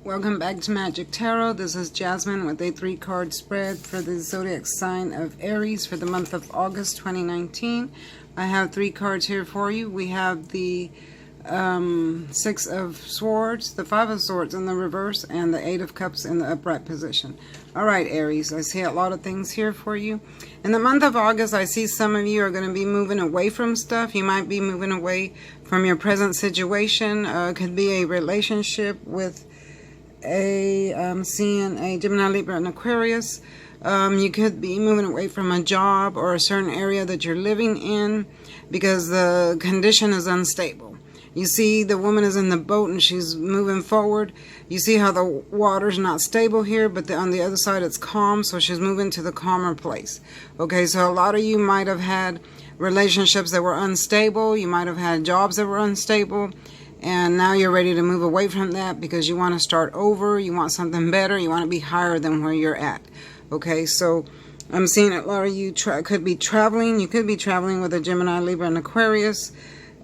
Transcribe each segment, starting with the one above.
Welcome back to Magic Tarot. This is Jasmine with a 3-card spread for the zodiac sign of Aries for the month of August 2019. I have 3 cards here for you. We have the 6 of Swords, the 5 of Swords in the reverse, and the 8 of Cups in the upright position. Alright, Aries, I see a lot of things here for you. In the month of August, I see some of you are going to be moving away from stuff. You might be moving away from your present situation. It could be a relationship with seeing a Gemini, Libra, and Aquarius. You could be moving away from a job or a certain area that you're living in because the condition is unstable. You see the woman is in the boat and she's moving forward. You see how the water's not stable here, but on the other side it's calm, so she's moving to the calmer place. Okay, so a lot of you might have had relationships that were unstable. You might have had jobs that were unstable. And now you're ready to move away from that because you want to start over. You want something better. You want to be higher than where you're at. Okay, so I'm seeing a lot of you could be traveling. You could be traveling with a Gemini, Libra, and Aquarius.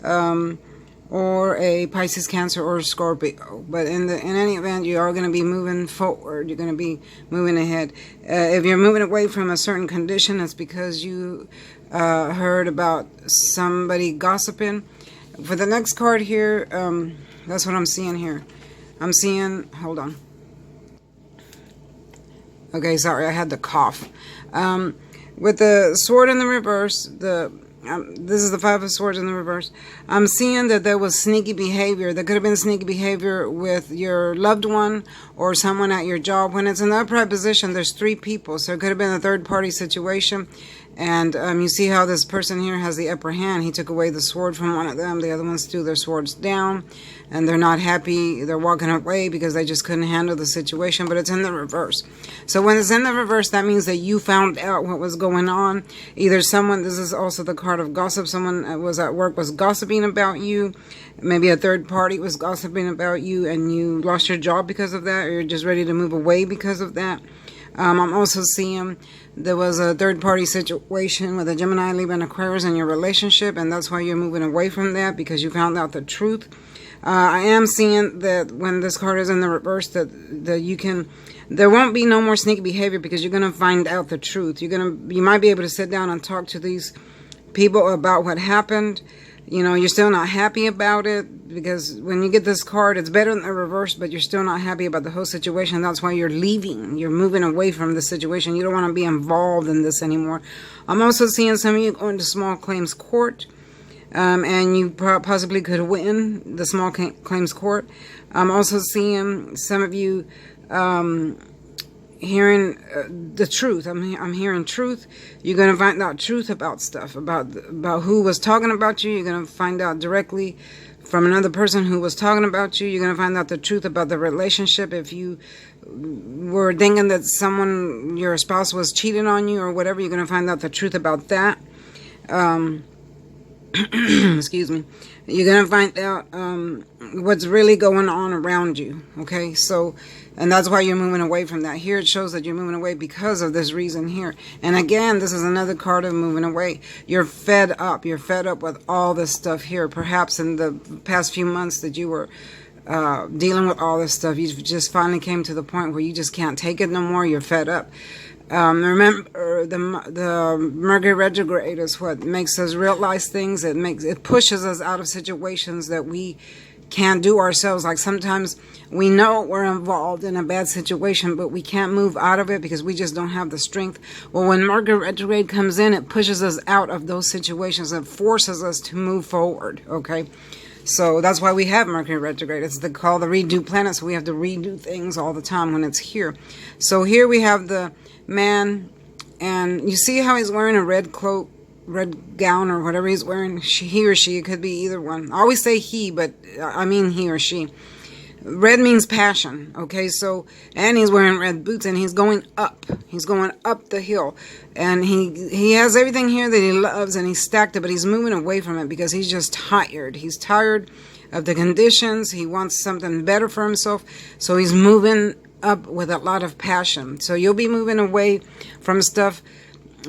Or a Pisces, Cancer, or a Scorpio. But in any event, you are going to be moving forward. You're going to be moving ahead. If you're moving away from a certain condition, it's because you heard about somebody gossiping. For the next card here, that's what I'm seeing here. I'm seeing, hold on. Okay, sorry, I had the cough. With the sword in the reverse, this is the 5 of Swords in the reverse. I'm seeing that there was sneaky behavior. There could have been sneaky behavior with your loved one or someone at your job. When it's in the upright position, there's 3 people. So it could have been a third-party situation. And you see how this person here has the upper hand. He took away the sword from one of them. The other ones threw their swords down. And they're not happy. They're walking away because they just couldn't handle the situation. But it's in the reverse. So when it's in the reverse, that means that you found out what was going on. Either someone, this is also the card of gossip. Someone was at work, was gossiping about you. Maybe a third party was gossiping about you. And you lost your job because of that. Or you're just ready to move away because of that. I'm also seeing there was a third-party situation with a Gemini, Libra, and Aquarius in your relationship, and that's why you're moving away from that, because you found out the truth. I am seeing that when this card is in the reverse, that there won't be no more sneaky behavior because you're going to find out the truth. You might be able to sit down and talk to these people about what happened. You know, you're still not happy about it because when you get this card, it's better than the reverse, but you're still not happy about the whole situation. That's why you're leaving. You're moving away from the situation. You don't want to be involved in this anymore. I'm also seeing some of you going to small claims court, and you possibly could win the small claims court. I'm also seeing some of you hearing the truth. I'm hearing truth. You're going to find out truth about stuff, about who was talking about you. You're going to find out directly from another person who was talking about you. You're going to find out the truth about the relationship. If you were thinking that your spouse was cheating on you or whatever, you're going to find out the truth about that. Excuse me. You're going to find out what's really going on around you. Okay, so, and that's why you're moving away from that. Here it shows that you're moving away because of this reason here. And again, this is another card of moving away. You're fed up. You're fed up with all this stuff here. Perhaps in the past few months that you were dealing with all this stuff, you just finally came to the point where you just can't take it no more. You're fed up. Remember, the Mercury retrograde is what makes us realize things. It pushes us out of situations that we can't do ourselves. Like sometimes we know we're involved in a bad situation, but we can't move out of it because we just don't have the strength. Well, when Mercury retrograde comes in, it pushes us out of those situations. It forces us to move forward. Okay. So that's why we have Mercury retrograde. It's called the redo planet, so we have to redo things all the time when it's here. So here we have the man, and you see how he's wearing a red cloak, red gown, or whatever he's wearing. He or she, it could be either one. I always say he, but I mean he or she. Red means passion, okay? So, and he's wearing red boots, and he's going up. He's going up the hill, and he has everything here that he loves, and he's stacked it, but he's moving away from it because he's just tired. He's tired of the conditions. He wants something better for himself, so he's moving up with a lot of passion. So you'll be moving away from stuff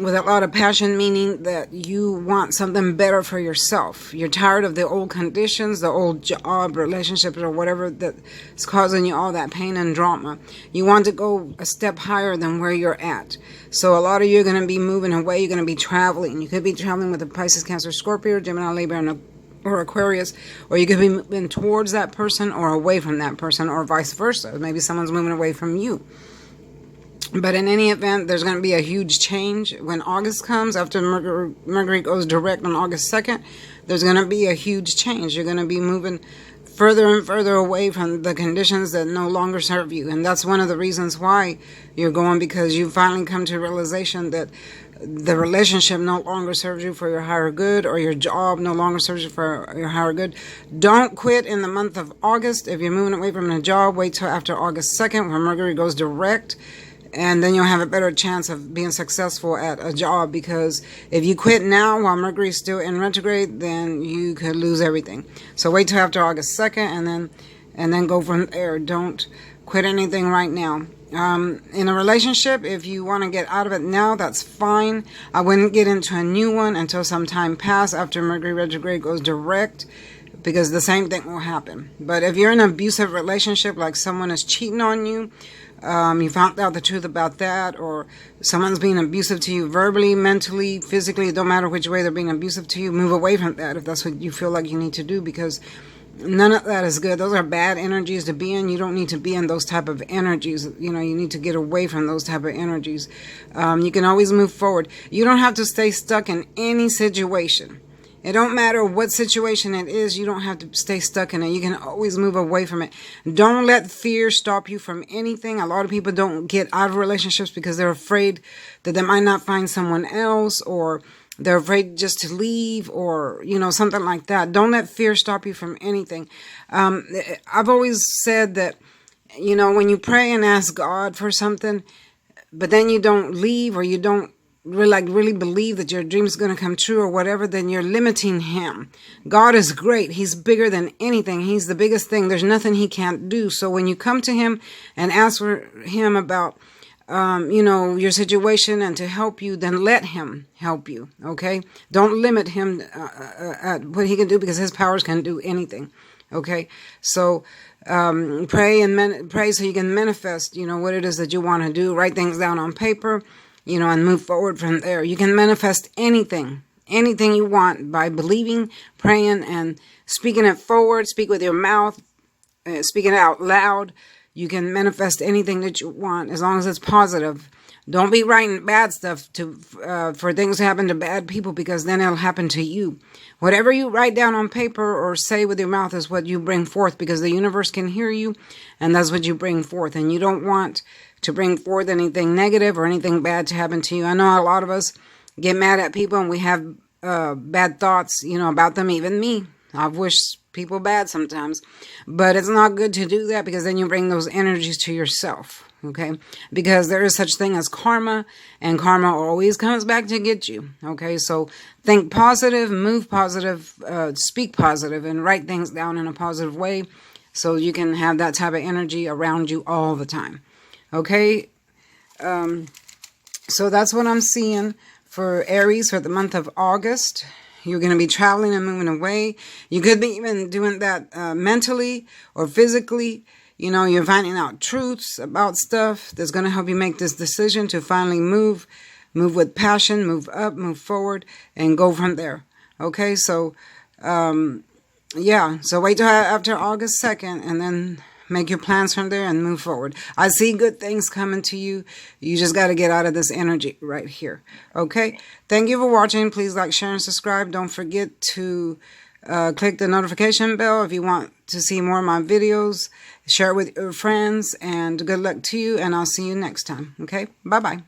with a lot of passion, meaning that you want something better for yourself. You're tired of the old conditions, the old job, relationships, or whatever that's causing you all that pain and drama. You want to go a step higher than where you're at. So a lot of you are going to be moving away. You're going to be traveling. You could be traveling with a Pisces, Cancer, Scorpio, Gemini, Libra, or Aquarius, or you could be moving towards that person or away from that person, or vice versa. Maybe someone's moving away from you. But in any event, there's going to be a huge change. When August comes, after Mercury goes direct on August 2nd, there's going to be a huge change. You're going to be moving further and further away from the conditions that no longer serve you. And that's one of the reasons why you're going, because you finally come to a realization that the relationship no longer serves you for your higher good, or your job no longer serves you for your higher good. Don't quit in the month of August. If you're moving away from a job, wait till after August 2nd, when Mercury goes direct. And then you'll have a better chance of being successful at a job, because if you quit now while Mercury is still in retrograde, then you could lose everything. So wait till after August 2nd and then go from there. Don't quit anything right now. In a relationship, if you want to get out of it now, that's fine. I wouldn't get into a new one until some time pass after Mercury retrograde goes direct, because the same thing will happen. But if you're in an abusive relationship, like someone is cheating on you, you found out the truth about that, or someone's being abusive to you verbally, mentally, physically, it don't matter which way they're being abusive to you, move away from that if that's what you feel like you need to do, because none of that is good. Those are bad energies to be in. You don't need to be in those type of energies. You need to get away from those type of energies. You can always move forward. You don't have to stay stuck in any situation. It don't matter what situation it is. You don't have to stay stuck in it. You can always move away from it. Don't let fear stop you from anything. A lot of people don't get out of relationships because they're afraid that they might not find someone else, or they're afraid just to leave, or, something like that. Don't let fear stop you from anything. I've always said that, when you pray and ask God for something, but then you don't leave, or you don't really believe that your dream is going to come true or whatever, then you're limiting him. God is great. He's bigger than anything. He's the biggest thing. There's nothing he can't do. So when you come to him and ask for him about, your situation and to help you, then let him help you. Okay. Don't limit him at what he can do, because his powers can do anything. Okay. So, pray so you can manifest, what it is that you want to do. Write things down on paper, and move forward from there. You can manifest anything you want by believing, praying, and speaking it forward. Speak with your mouth, speaking it out loud. You can manifest anything that you want, as long as it's positive. Don't be writing bad stuff for things to happen to bad people, because then it'll happen to you. Whatever you write down on paper or say with your mouth is what you bring forth, because the universe can hear you, and that's what you bring forth. And you don't want to bring forth anything negative or anything bad to happen to you. I know a lot of us get mad at people, and we have bad thoughts, about them, even me. I've wished people bad sometimes, but it's not good to do that, because then you bring those energies to yourself. Okay, because there is such thing as karma, and karma always comes back to get you. Okay, so think positive, move positive, speak positive, and write things down in a positive way, so you can have that type of energy around you all the time. Okay, so that's what I'm seeing for Aries for the month of August. You're going to be traveling and moving away. You could be even doing that mentally or physically. You're finding out truths about stuff that's going to help you make this decision to finally move with passion, move up, move forward, and go from there. Okay, so, so wait till after August 2nd, and then make your plans from there and move forward. I see good things coming to you. You just got to get out of this energy right here. Okay, thank you for watching. Please like, share, and subscribe. Don't forget to click the notification bell if you want to see more of my videos. Share it with your friends, and good luck to you, and I'll see you next time. Okay, bye-bye.